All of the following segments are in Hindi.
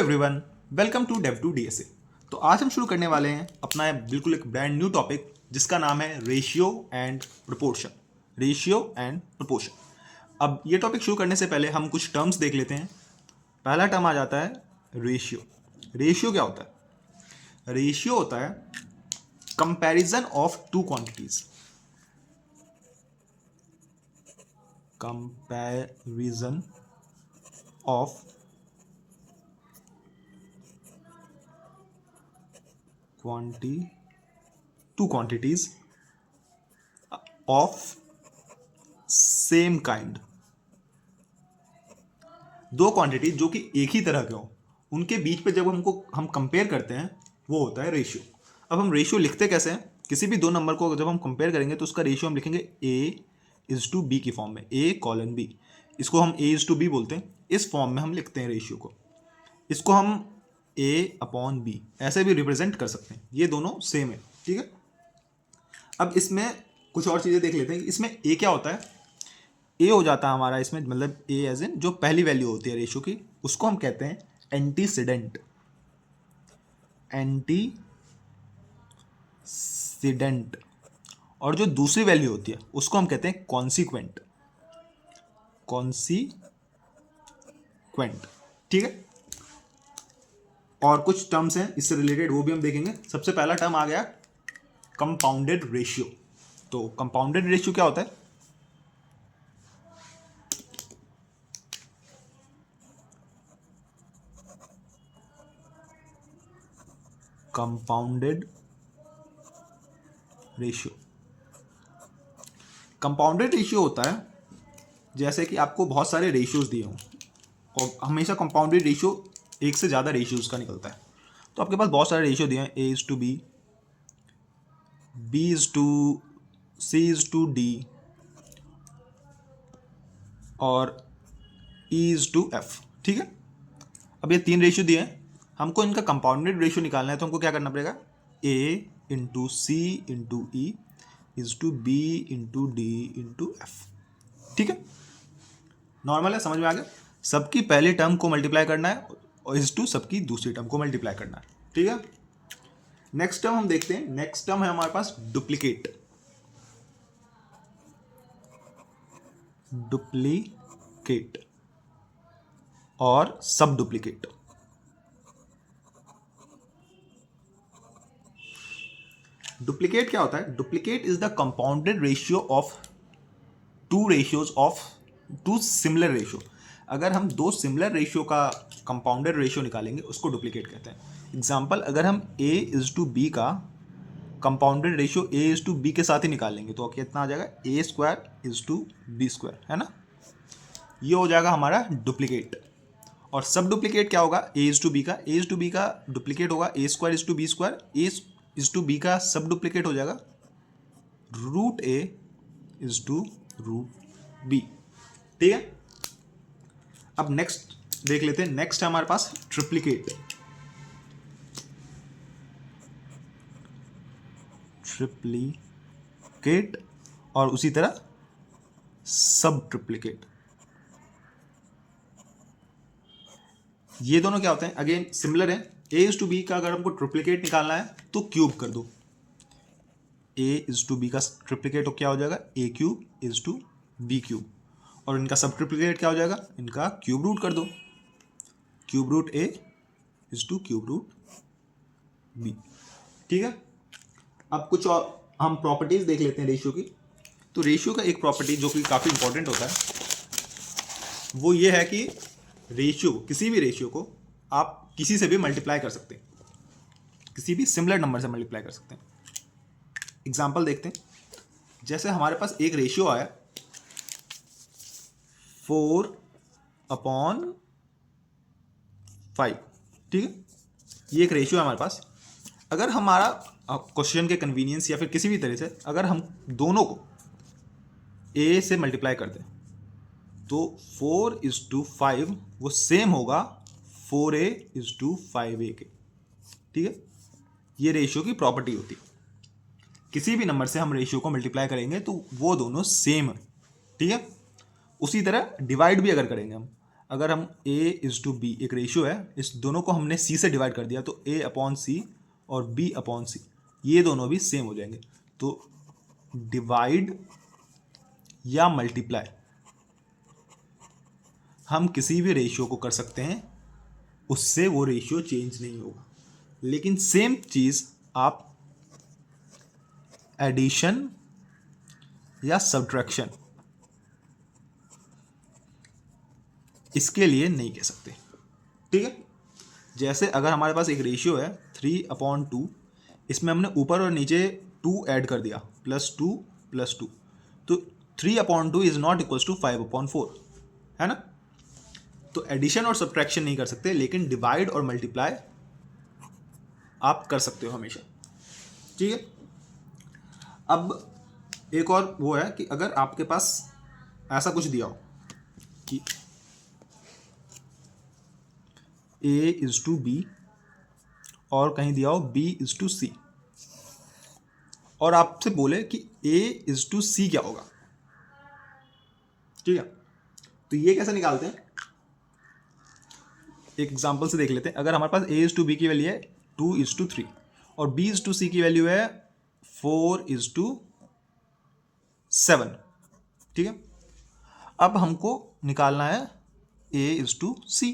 Everyone, welcome to Dev to DSA. तो आज हम शुरू करने वाले हैं अपना बिल्कुल एक ब्रांड न्यू टॉपिक जिसका नाम है ratio and proportion. Ratio and proportion. अब ये टॉपिक शुरू करने से पहले हम कुछ टर्म्स देख लेते हैं। पहला टर्म आ जाता है रेशियो। रेशियो क्या होता है? रेशियो होता है comparison of two quantities. Comparison of two quantities of same kind। दो क्वांटिटी जो कि एक ही तरह के हो उनके बीच पे जब हम कंपेयर करते हैं वो होता है रेशियो। अब हम रेशियो लिखते कैसे हैं? किसी भी दो नंबर को जब हम कंपेयर करेंगे तो उसका रेशियो हम लिखेंगे A:B की फॉर्म में, A:B। इसको हम A:B बोलते हैं। इस फॉर्म में हम लिखते हैं रेशियो को। इसको हम A/B ऐसे भी रिप्रेजेंट कर सकते हैं। ये दोनों सेम है, ठीक है। अब इसमें कुछ और चीज़ें देख लेते हैं। इसमें A क्या होता है? A हो जाता है हमारा इसमें, मतलब A एज इन जो पहली वैल्यू होती है रेशियो की, उसको हम कहते हैं एंटीसीडेंट। एंटीसीडेंट। और जो दूसरी वैल्यू होती है उसको हम कहते हैं कॉन्सिक्वेंट। कॉन्सिक्वेंट, ठीक है। और कुछ टर्म्स हैं इससे रिलेटेड, वो भी हम देखेंगे। सबसे पहला टर्म आ गया कंपाउंडेड रेशियो। तो कंपाउंडेड रेशियो क्या होता है? Compounded ratio. कंपाउंडेड रेशियो होता है जैसे कि आपको बहुत सारे रेशियोज दिए हों और हमेशा कंपाउंडेड रेशियो एक से ज़्यादा रेशियोज का निकलता है। तो आपके पास बहुत सारे रेशियो दिए हैं, A:B, B:C:D और E:F, ठीक है। अब ये तीन रेशियो दिए हैं, हमको इनका कंपाउंडेड रेशियो निकालना है तो हमको क्या करना पड़ेगा? A:C:E:B:D:F, ठीक है। नॉर्मल है, समझ में आ गया। सबकी पहले टर्म को मल्टीप्लाई करना है और इस सबकी दूसरी टर्म को मल्टीप्लाई करना है, ठीक है। नेक्स्ट टर्म हम देखते हैं। नेक्स्ट टर्म है हमारे पास डुप्लीकेट। डुप्लीकेट और सब डुप्लीकेट। डुप्लीकेट क्या होता है? Duplicate is the compounded ratio of two ratios of two similar ratio. अगर हम दो सिमिलर रेशियो का कंपाउंडेड रेशियो निकालेंगे उसको डुप्लीकेट कहते हैं। एग्जाम्पल, अगर हम A:B का कंपाउंडेड रेशियो A:B के साथ ही निकालेंगे तो कितना आ जाएगा? A²:B², है ना। ये हो जाएगा हमारा डुप्लीकेट। और सब डुप्लीकेट क्या होगा? A:B का डुप्लीकेट होगा A²:B²। A:B का सब डुप्लीकेट हो जाएगा √A:√B, ठीक है। अब नेक्स्ट देख लेते हैं। नेक्स्ट है हमारे पास ट्रिप्लीकेट। ट्रिप्लीकेट और उसी तरह सब ट्रिप्लीकेट। ये दोनों क्या होते हैं? अगेन सिमिलर है। A:B का अगर हमको ट्रिप्लीकेट निकालना है तो क्यूब कर दो। A:B का ट्रिप्लीकेट तो क्या हो जाएगा? A⁴:B⁴। और इनका सब ट्रिप्लीकेट क्या हो जाएगा? इनका क्यूब रूट कर दो। √A:√B, ठीक है। अब कुछ और हम प्रॉपर्टीज देख लेते हैं रेशियो की। तो रेशियो का एक प्रॉपर्टी जो कि काफ़ी इंपॉर्टेंट होता है वो ये है कि रेशियो, किसी भी रेशियो को आप किसी से भी मल्टीप्लाई कर सकते हैं, किसी भी सिमिलर नंबर से मल्टीप्लाई कर सकते हैं। एग्जाम्पल देखते हैं। जैसे हमारे पास एक रेशियो आया 4/5, ठीक है। ये एक रेशियो है हमारे पास। अगर हमारा क्वेश्चन के कन्वीनियंस या फिर किसी भी तरह से अगर हम दोनों को A से मल्टीप्लाई कर दें तो 4:5 वो सेम होगा 4A:5A के, ठीक है। ये रेशियो की प्रॉपर्टी होती है। किसी भी नंबर से हम रेशियो को मल्टीप्लाई करेंगे तो वो दोनों सेम है, ठीक है। उसी तरह डिवाइड भी अगर करेंगे हम, अगर हम A/B एक रेशियो है, इस दोनों को हमने C से डिवाइड कर दिया तो A/C और B/C ये दोनों भी सेम हो जाएंगे। तो डिवाइड या मल्टीप्लाई हम किसी भी रेशियो को कर सकते हैं, उससे वो रेशियो चेंज नहीं होगा। लेकिन सेम चीज़ आप एडिशन या सब्ट्रैक्शन इसके लिए नहीं कह सकते। ठीक है, जैसे अगर हमारे पास एक रेशियो है 3/2, इसमें हमने ऊपर और नीचे 2 ऐड कर दिया +2 तो 3/2 इज नॉट इक्वल्स टू 5/4, है ना। तो एडिशन और सब्ट्रैक्शन नहीं कर सकते, लेकिन डिवाइड और मल्टीप्लाई आप कर सकते हो हमेशा। ठीक है, अब एक और वो है कि अगर आपके पास ऐसा कुछ दिया हो कि A/B और कहीं दिया हो B/C और आपसे बोले कि A/C क्या होगा। ठीक है, तो ये कैसे निकालते हैं, एक एग्जांपल से देख लेते हैं। अगर हमारे पास A/B की वैल्यू है 2:3 और B/C की वैल्यू है 4:7। ठीक है, अब हमको निकालना है A/C।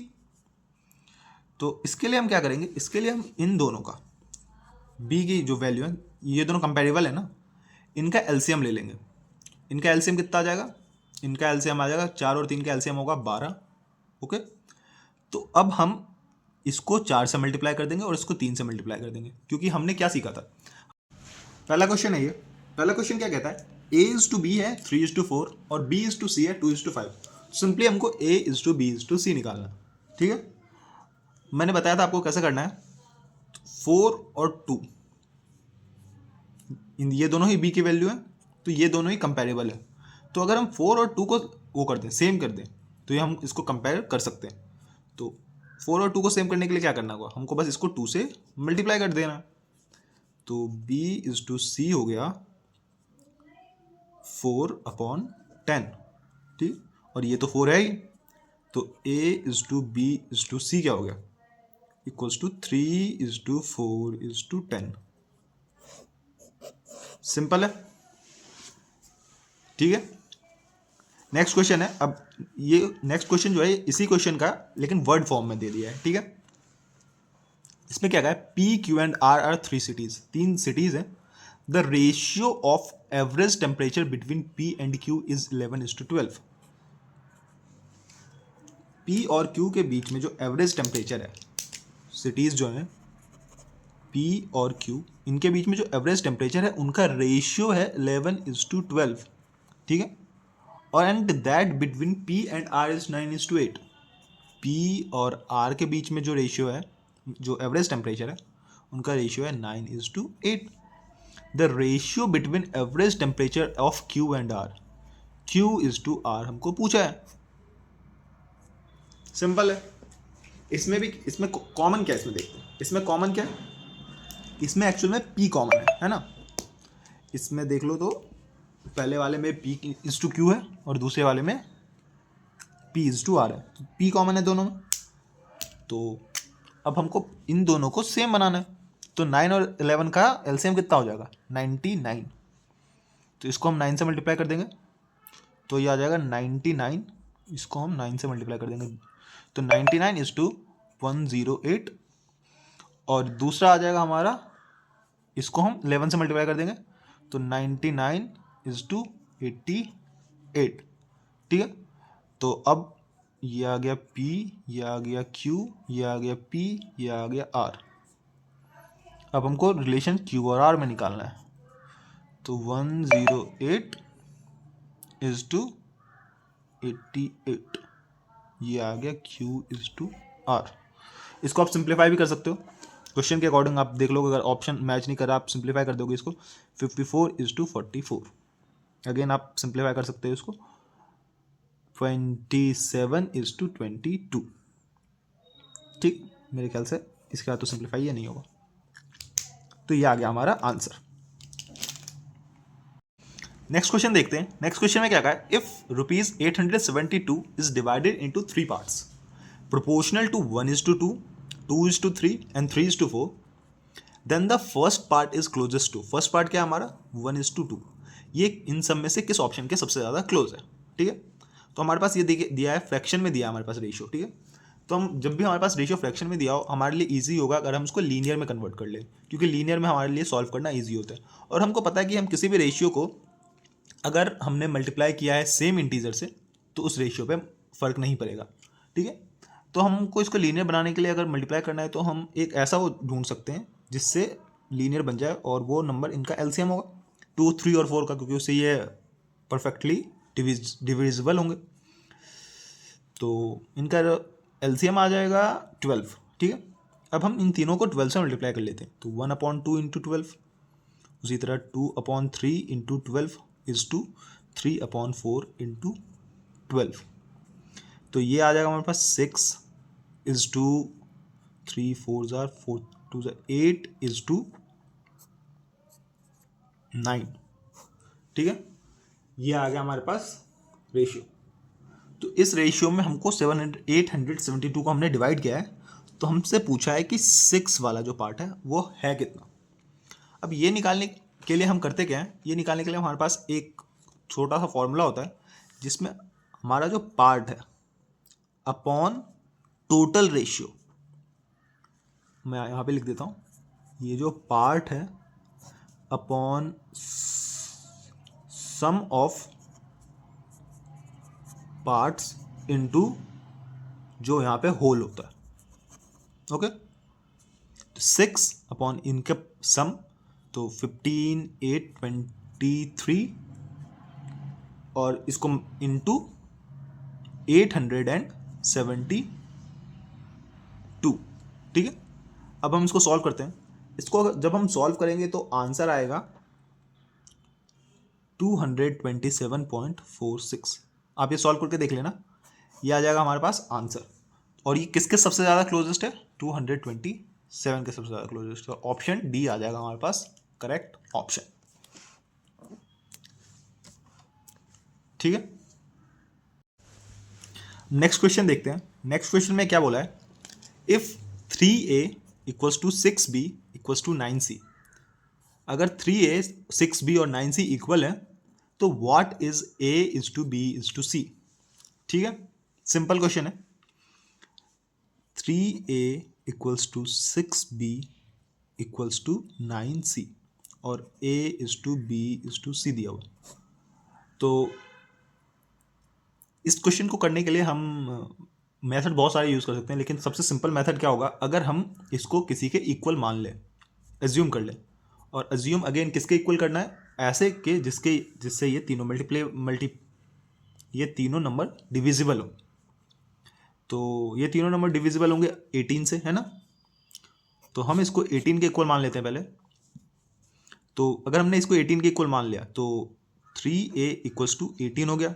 तो इसके लिए हम क्या करेंगे, इसके लिए हम इन दोनों का B की जो वैल्यू है, ये दोनों कंपेरेबल है ना, इनका एलसीएम ले लेंगे। इनका एलसीएम कितना आ जाएगा, इनका एलसीएम आ जाएगा 4 और 3 का एलसीएम होगा 12। ओके, तो अब हम इसको 4 से मल्टीप्लाई कर देंगे और इसको 3 से मल्टीप्लाई कर देंगे, क्योंकि हमने क्या सीखा था। पहला क्वेश्चन है ये, पहला क्वेश्चन क्या कहता है, A/B है 3:4 और B/C है 2:5। सिंपली हमको A/B/C निकालना है। ठीक है, मैंने बताया था आपको कैसे करना है। 4 और 2 ये दोनों ही B की वैल्यू है, तो ये दोनों ही कंपेरेबल है। तो अगर हम 4 और 2 को वो कर दें, सेम कर दें, तो ये हम इसको कंपेयर कर सकते हैं। तो 4 और 2 को सेम करने के लिए क्या करना होगा, हमको बस इसको 2 से मल्टीप्लाई कर देना। तो B/C हो गया 4/10। ठीक, और ये तो 4 है ही, तो A/B/C क्या हो गया, इक्वल्स टू 3:4:10। सिंपल है। ठीक है, नेक्स्ट क्वेश्चन है। अब ये नेक्स्ट क्वेश्चन जो है इसी क्वेश्चन का लेकिन वर्ड फॉर्म में दे दिया है। ठीक है, इसमें क्या कहा है, P, Q and R are 3 cities, 3 cities हैं। The ratio of average temperature between P and Q is 11:12। P और Q के बीच में जो एवरेज टेम्परेचर है, सिटीज जो हैं P और Q, इनके बीच में जो एवरेज टेम्परेचर है उनका रेशियो है 11:12। ठीक है, और and that between P and R is 9:8। P और R के बीच में जो रेशियो है, जो एवरेज टेम्परेचर है, उनका रेशियो है 9:8। The ratio between average temperature of Q and R, Q/R हमको पूछा है। सिंपल है। इसमें भी, इसमें कॉमन क्या है, इसमें देखते हैं इसमें कॉमन क्या है। इसमें एक्चुअल में P कॉमन है ना। इसमें देख लो तो पहले वाले में P/Q है और दूसरे वाले में P/R है, तो P कॉमन है दोनों में। तो अब हमको इन दोनों को सेम बनाना है। तो 9 और 11 का एलसीएम कितना हो जाएगा, 99। तो इसको हम 9 से मल्टीप्लाई कर देंगे तो ये आ जाएगा 99। इसको हम 9 से मल्टीप्लाई कर देंगे तो 99:108। और दूसरा आ जाएगा हमारा, इसको हम 11 से मल्टीप्लाई कर देंगे तो 99:88। ठीक है, तो अब ये आ गया P, ये आ गया Q, ये आ गया P, ये आ गया R। अब हमको रिलेशन Q और R में निकालना है। तो 108:88 ये आ गया Q/R। इसको आप सिंप्लीफाई भी कर सकते हो क्वेश्चन के अकॉर्डिंग। आप देख लो, अगर ऑप्शन मैच नहीं कर रहा आप सिंप्लीफाई कर दोगे इसको। 54:44 अगेन आप सिंप्लीफाई कर सकते हो इसको। 27:22। ठीक, मेरे ख्याल से इसके बाद तो सिंप्लीफाई ये नहीं होगा। तो ये आ गया हमारा आंसर। नेक्स्ट क्वेश्चन देखते हैं। नेक्स्ट क्वेश्चन में क्या कहा है, if ₹872 is divided into 3 parts. proportional to 1:2, 2:3 and 3:4, then the first part is closest to, first part क्या है हमारा 1:2, ये इन सब में से किस ऑप्शन के सबसे ज़्यादा क्लोज है, ठीक है। तो हमारे पास ये दिया है, फ्रैक्शन में दिया है हमारे पास रेशियो, ठीक है। तो हम जब भी हमारे पास रेशियो फ्रैक्शन में दिया हो, हमारे लिए ईजी होगा अगर हम उसको लीनियर में कन्वर्ट कर लें, क्योंकि लीनियर में हमारे लिए सॉल्व करना ईजी होता है। और हमको पता है कि हम किसी भी रेशियो को अगर हमने मल्टीप्लाई किया है सेम इंटीजर से तो उस रेशियो पे फ़र्क नहीं पड़ेगा, ठीक है। तो हमको इसको लीनियर बनाने के लिए अगर मल्टीप्लाई करना है तो हम एक ऐसा वो ढूंढ सकते हैं जिससे लीनियर बन जाए, और वो नंबर इनका एलसीएम होगा 2, 3 और 4 का, क्योंकि उससे ये परफेक्टली डिविजिबल होंगे। तो इनका एलसीएम आ जाएगा 12, ठीक है। अब हम इन तीनों को 12 से मल्टीप्लाई कर लेते हैं, तो 1/2 इंटू 12, उसी तरह 2/3 इंटू 12 इज टू 3/4 इंटू 12। तो ये आ जाएगा हमारे पास 6 इज टू 3 4 जार 4 2 जार 8 इज टू 9, ठीक है। ये आ गया हमारे पास रेशियो। तो इस रेशियो में हमको 872 को हमने डिवाइड किया है, तो हमसे पूछा है कि 6 वाला जो पार्ट है वो है कितना। अब ये निकालने के लिए हम करते क्या है, ये निकालने के लिए हमारे पास एक छोटा सा फॉर्मूला होता है जिसमें हमारा जो पार्ट है अपॉन टोटल रेशियो, मैं यहाँ पे लिख देता हूँ, ये जो पार्ट है upon sum of parts into जो यहाँ पे होल होता है, ओके। 6 अपॉन इनके सम, तो 15 8 23 और इसको इनटू 872, ठीक है। अब हम इसको सॉल्व करते हैं। इसको जब हम सॉल्व करेंगे तो आंसर आएगा 227.46। आप ये सॉल्व करके देख लेना, ये आ जाएगा हमारे पास आंसर। और ये किसके सबसे ज़्यादा क्लोजेस्ट है, 227 के सबसे ज़्यादा क्लोजेस्ट है। ऑप्शन डी आ जाएगा हमारे पास करेक्ट ऑप्शन, ठीक है। नेक्स्ट क्वेश्चन देखते हैं। नेक्स्ट क्वेश्चन में क्या बोला है, if 3a equals to 6b equals to 9c, अगर 3a 6b और 9c इक्वल है तो what is a is to b is to c, ठीक है। सिंपल क्वेश्चन है, 3a equals to 6b equals to 9c और a is to b is to c दिया हुआ। तो इस क्वेश्चन को करने के लिए हम मेथड बहुत सारे यूज़ कर सकते हैं, लेकिन सबसे सिंपल मेथड क्या होगा, अगर हम इसको किसी के इक्वल मान लें, एज्यूम कर लें। और एज्यूम अगेन किसके इक्वल करना है, ऐसे के जिससे ये तीनों नंबर डिविजिबल हो। तो ये तीनों नंबर डिविजिबल होंगे 18 से, है ना। तो हम इसको 18 के इक्वल मान लेते हैं पहले। तो अगर हमने इसको 18 के इक्वल मान लिया तो 3a इक्वल्स टू 18 हो गया,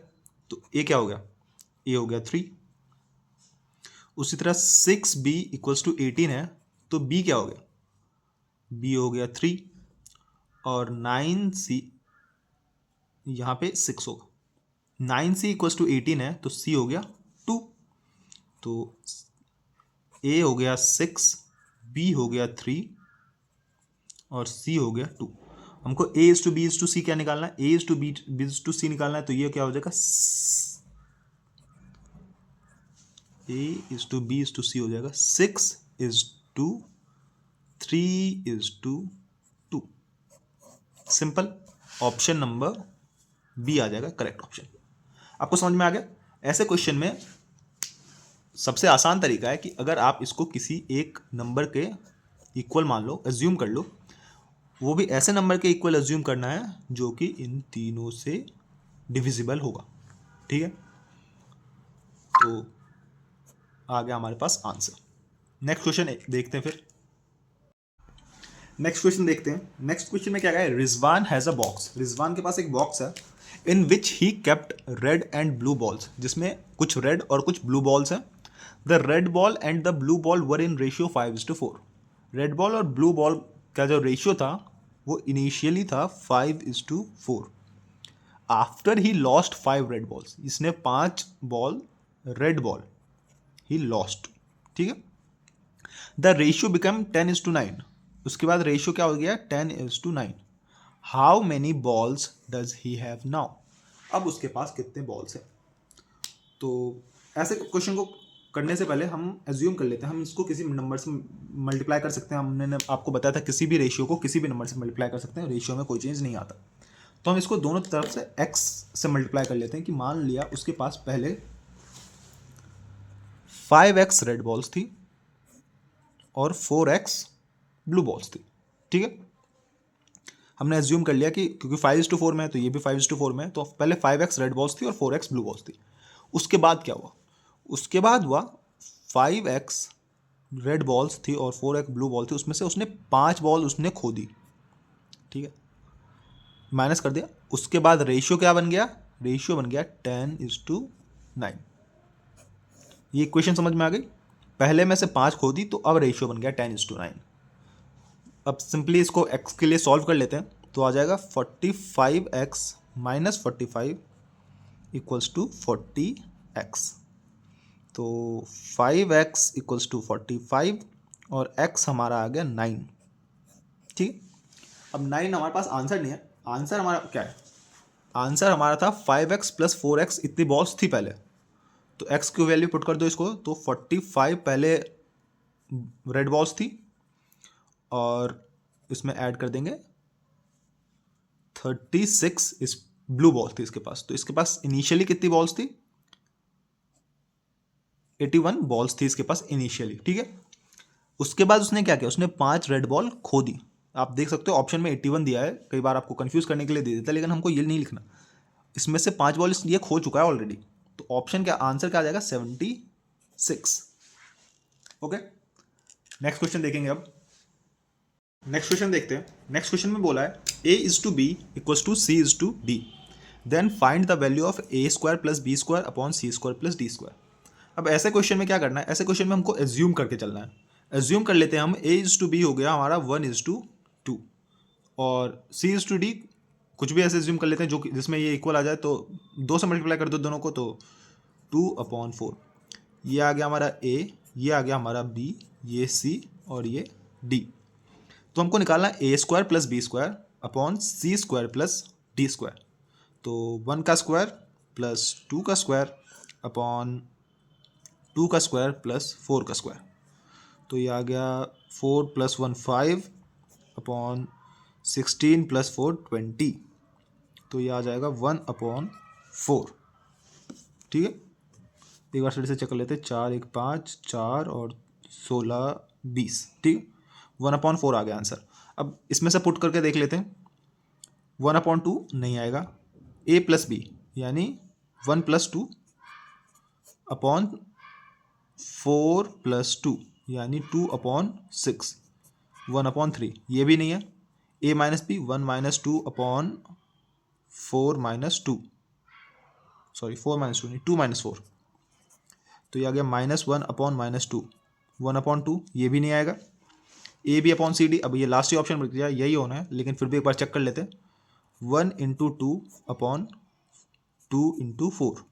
तो a क्या हो गया, a हो गया 3। उसी तरह 6b इक्वल्स टू 18 है, तो b क्या हो गया, b हो गया 3। और 9c यहाँ पे 6 होगा, 9c इक्वल्स टू 18 है तो c हो गया 2। तो a हो गया 6, b हो गया 3 और c हो गया 2। हमको a is to b is to c क्या निकालना है, a is to b is to c निकालना है। तो ये क्या हो जाएगा, a is to b is to c हो जाएगा 6 is to 3 is to 2। Simple, option number B आ जाएगा करेक्ट ऑप्शन। आपको समझ में आ गया। ऐसे क्वेश्चन में सबसे आसान तरीका है कि अगर आप इसको किसी एक नंबर के इक्वल मान लो, एज्यूम कर लो, वो भी ऐसे नंबर के इक्वल एज्यूम करना है जो कि इन तीनों से डिविजिबल होगा, ठीक है। तो आ गया हमारे पास आंसर। नेक्स्ट क्वेश्चन देखते हैं फिर। नेक्स्ट क्वेश्चन देखते हैं। नेक्स्ट क्वेश्चन में क्या है, Rizwan has a box, Rizwan के पास एक बॉक्स है, in which he kept red and blue balls, जिसमें कुछ रेड और कुछ ब्लू बॉल्स हैं। The red ball and the blue ball were in ratio 5:4। Red ball और ब्लू बॉल का जो रेशियो था वो इनिशियली था 5:4। After he lost 5 red balls, इसने 5 ball red ball he lost. ठीक है, द रेशियो बिकम 10:9। उसके बाद रेशियो क्या हो गया, 10:9। How many balls does he have now. अब उसके पास कितने बॉल्स हैं। तो ऐसे क्वेश्चन को करने से पहले हम एज्यूम कर लेते हैं, हम इसको किसी नंबर से मल्टीप्लाई कर सकते हैं। हमने आपको बताया था किसी भी रेशियो को किसी भी नंबर से मल्टीप्लाई कर सकते हैं, रेशियो में कोई चेंज नहीं आता। तो हम इसको दोनों तरफ से x से मल्टीप्लाई कर लेते हैं कि मान लिया उसके पास पहले 5x रेड बॉल्स थी और 4x ब्लू बॉल्स थी। ठीक है, हमने एज्यूम कर लिया कि क्योंकि 5:4 में है तो ये भी 5:4 में है, तो पहले 5x रेड बॉल्स थी और 4x ब्लू बॉल्स थी। उसके बाद क्या हुआ, उसके बाद हुआ 5x रेड बॉल्स थी और 4x ब्लू बॉल थी, उसमें से उसने 5 बॉल उसने खो दी। ठीक है, माइनस कर दिया। उसके बाद रेशियो क्या बन गया, रेशियो बन गया 10:9। ये इक्वेशन समझ में आ गई। पहले में से 5 खो दी तो अब रेशियो बन गया 10:9। अब सिंपली इसको x के लिए सॉल्व कर लेते हैं तो आ जाएगा 45x - 45 = 40x। तो 5x = 45 और x हमारा आ गया 9। ठीक, अब 9 हमारे पास आंसर नहीं है। आंसर हमारा क्या है, आंसर हमारा था 5x + 4x इतनी बॉल्स थी पहले, तो x की वैल्यू पुट कर दो इसको, तो 45 पहले रेड बॉल्स थी और इसमें ऐड कर देंगे 36 इस ब्लू बॉल थी इसके पास। तो इसके पास इनिशियली कितनी बॉल्स थी, 81 बॉल्स थी इसके पास इनिशियली। ठीक है, उसके बाद उसने क्या किया, उसने 5 रेड बॉल खो दी। आप देख सकते हो ऑप्शन में 81 दिया है, कई बार आपको कंफ्यूज करने के लिए दे देता है, लेकिन हमको ये नहीं लिखना। इसमें से 5 बॉल ये खो चुका है ऑलरेडी, तो ऑप्शन क्या आंसर क्या आ जाएगा 76। ओके, नेक्स्ट क्वेश्चन देखेंगे। अब नेक्स्ट क्वेश्चन देखते हैं। नेक्स्ट क्वेश्चन में बोला है a:b = c:d, then find the value of a² + b² upon c² + d²। अब ऐसे क्वेश्चन में क्या करना है, ऐसे क्वेश्चन में हमको एज्यूम करके चलना है। एज्यूम कर लेते हैं हम a:b हो गया हमारा 1:2 और c:d कुछ भी ऐसे एज्यूम कर लेते हैं जो जिसमें ये इक्वल आ जाए, तो 2 से मल्टीप्लाई कर दो दोनों को, तो 2/4। ये आ गया हमारा a, ये आ गया हमारा b, ये c और ये d। तो हमको निकालना है a² + b² upon c² + d²। तो 1 का स्क्वायर प्लस 2 का स्क्वायर अपॉन 2 का स्क्वायर प्लस 4 का स्क्वायर। तो ये आ गया 4 + 1 5 अपॉन 16 + 4 20। तो ये आ जाएगा 1/4। ठीक है, एक बार फिर से चेक कर लेते हैं। 4 1 5 4 और 16 20। ठीक, 1/4 आ गया आंसर। अब इसमें से पुट करके देख लेते हैं। 1/2 नहीं आएगा, a + b यानी 1 + 2 अपॉन 4 + 2 यानी 2/6। 1/3 ये भी नहीं है। a - b 1 - 2 अपॉन 4 - 2, सॉरी 4 - 2 नहीं 2 - 4। तो ये आ गया -1/-2 1/2 ये भी नहीं आएगा। a b upon c d, अब ये लास्ट ही ऑप्शन बच गया, यही होना है, लेकिन फिर भी एक बार चेक कर लेते हैं। 1 × 2 अपॉन 2 × 4,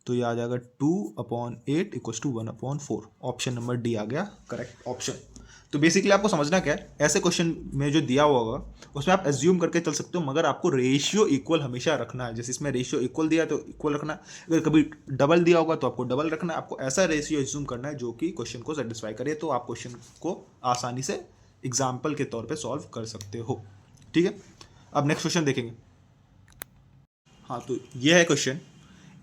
तो ये आ जाएगा 2/8 = 1/4। ऑप्शन नंबर डी आ गया करेक्ट ऑप्शन। तो बेसिकली आपको समझना क्या है, ऐसे क्वेश्चन में जो दिया हुआ होगा उसमें आप एज्यूम करके चल सकते हो, मगर आपको रेशियो इक्वल हमेशा रखना है। जैसे इसमें रेशियो इक्वल दिया तो इक्वल रखना है, अगर कभी डबल दिया होगा तो आपको डबल रखना है। आपको ऐसा रेशियो एज्यूम करना है जो कि क्वेश्चन को सेटिस्फाई करे, तो आप क्वेश्चन को आसानी से एग्जाम्पल के तौर पर सॉल्व कर सकते हो। ठीक है, अब नेक्स्ट क्वेश्चन देखेंगे। हाँ, तो यह है question.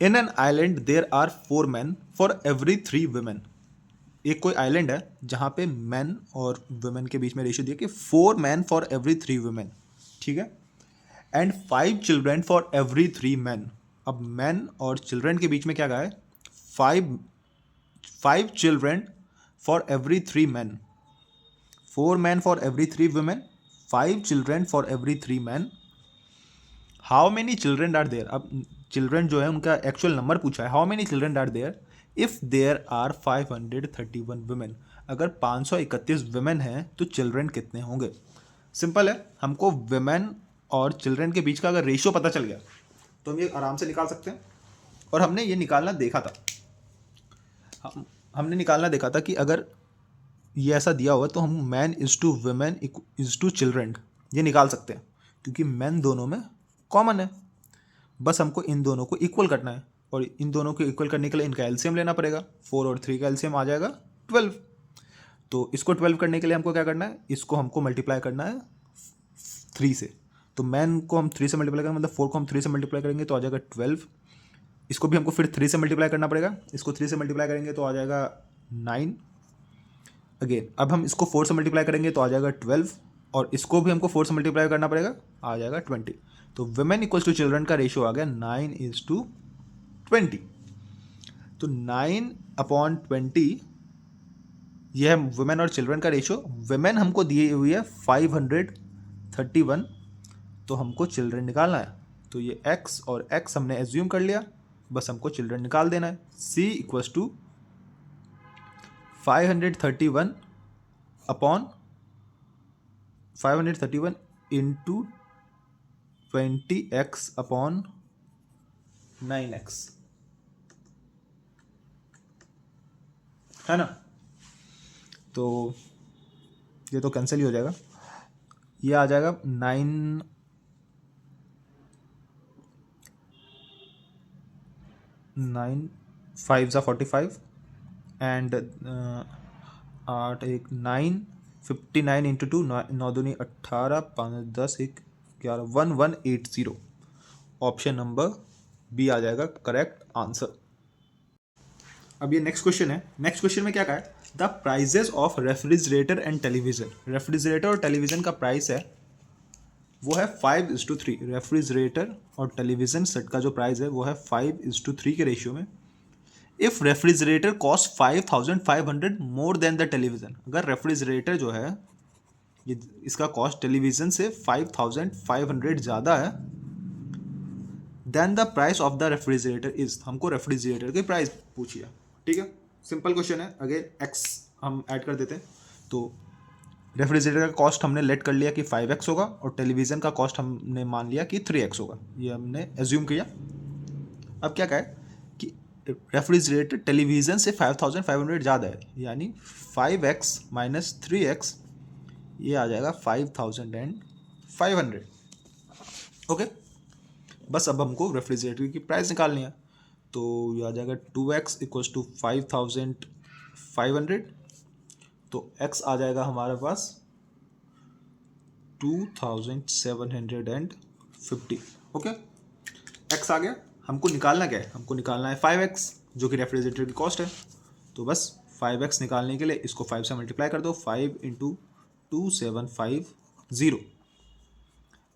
In an island there are 4 men for every 3 women। एक कोई आइलैंड है जहाँ पे मैन और वुमेन के बीच में रेशियो दिया कि 4 men फॉर एवरी 3 women। ठीक है, and 5 children for every 3 men। अब मैन और चिल्ड्रन के बीच में क्या कहा है, 5 children for every 3 men, 4 men for every 3 women, 5 children for every 3 men। How many children are there. अब चिल्ड्रन जो है उनका एक्चुअल नंबर पूछा है। How many children are there if there are 531 women. अगर 531 वुमेन हैं तो चिल्ड्रन कितने होंगे। सिंपल है, हमको वुमेन और चिल्ड्रन के बीच का अगर रेशियो पता चल गया तो हम ये आराम से निकाल सकते हैं, और हमने ये निकालना देखा था। हमने निकालना देखा था कि अगर ये ऐसा दिया हुआ तो हम man is to women is to children ये निकाल सकते हैं, क्योंकि मैन दोनों में कॉमन है। बस हमको इन दोनों को इक्वल करना है, और इन दोनों को इक्वल करने के लिए इनका एलसीएम लेना पड़ेगा। 4 और 3 का एलसीएम आ जाएगा 12। तो इसको 12 करने के लिए हमको क्या करना है, इसको हमको मल्टीप्लाई करना है 3 से। तो मैन को हम 3 से मल्टीप्लाई करेंगे, मतलब 4 को हम 3 से मल्टीप्लाई करेंगे तो आ जाएगा 12। इसको भी हमको फिर 3 से मल्टीप्लाई करना पड़ेगा, इसको 3 से मल्टीप्लाई करेंगे तो आ जाएगा 9 अगेन। अब हम इसको 4 से मल्टीप्लाई करेंगे तो आ जाएगा 12, और इसको भी हमको 4 से मल्टीप्लाई करना पड़ेगा, आ जाएगा 20। तो वुमेन इक्वल्स टू चिल्ड्रन का रेशियो आ गया 9:20। तो 9/20 यह है वुमेन और चिल्ड्रन का रेशियो। वुमेन हमको दी हुई है 531, तो हमको चिल्ड्रन निकालना है। तो ये x और x हमने एज्यूम कर लिया, बस हमको चिल्ड्रन निकाल देना है। c equals to 531 upon 531 into 20x upon 9x, है ना। तो ये तो कैंसिल ही हो जाएगा, ये आ जाएगा 9 5 ज़ा 45 एंड 8 1 9 59 इंटू 2 9 दूनी 18 5 10 1 11 1180। ऑप्शन नंबर बी आ जाएगा करेक्ट आंसर। अब ये नेक्स्ट क्वेश्चन है। नेक्स्ट क्वेश्चन में क्या कहा है, the prices of refrigerator and television. Refrigerator और टेलीविज़न का प्राइस है वो है 5:3। रेफ्रिजरेटर और टेलीविज़न सेट का जो प्राइस है वो है 5:3 के रेशियो में। If refrigerator cost 5500 more than the television, अगर रेफ्रिजरेटर जो है ये इसका कॉस्ट टेलीविज़न से 5500 ज़्यादा है, then the price of the refrigerator is, हमको रेफ्रिजरेटर की प्राइस पूछिए। ठीक है, सिंपल क्वेश्चन है। अगेन एक्स हम ऐड कर देते हैं, तो रेफ्रिजरेटर का कॉस्ट हमने लेट कर लिया कि 5x होगा, और टेलीविज़न का कॉस्ट हमने मान लिया कि 3x होगा, ये हमने एज्यूम किया। अब क्या कहा है कि रेफ्रिजरेटर टेलीविज़न से 5500 ज़्यादा है, यानी 5x माइनस 3x ये आ जाएगा 5500। ओके, बस अब हमको रेफ्रिजरेटर की प्राइस निकालनी है, तो ये आ जाएगा 2x इक्वल्स टू 5500। तो x आ जाएगा हमारे पास 2750। ओके, x आ गया। हमको निकालना क्या है, हमको निकालना है 5x जो कि रेफ्रिजरेटर की कॉस्ट है। तो बस 5x निकालने के लिए इसको 5 से मल्टीप्लाई कर दो, 5 इंटू 2750।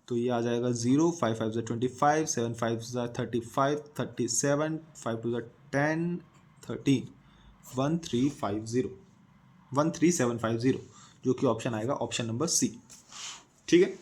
तो ये आ जाएगा 0, 5 5 ज़ा 25, 7 5 ज़ा 35, 37, 5 2 ज़ा 10, 13, 13750, जो कि ऑप्शन आएगा ऑप्शन नंबर सी। ठीक है।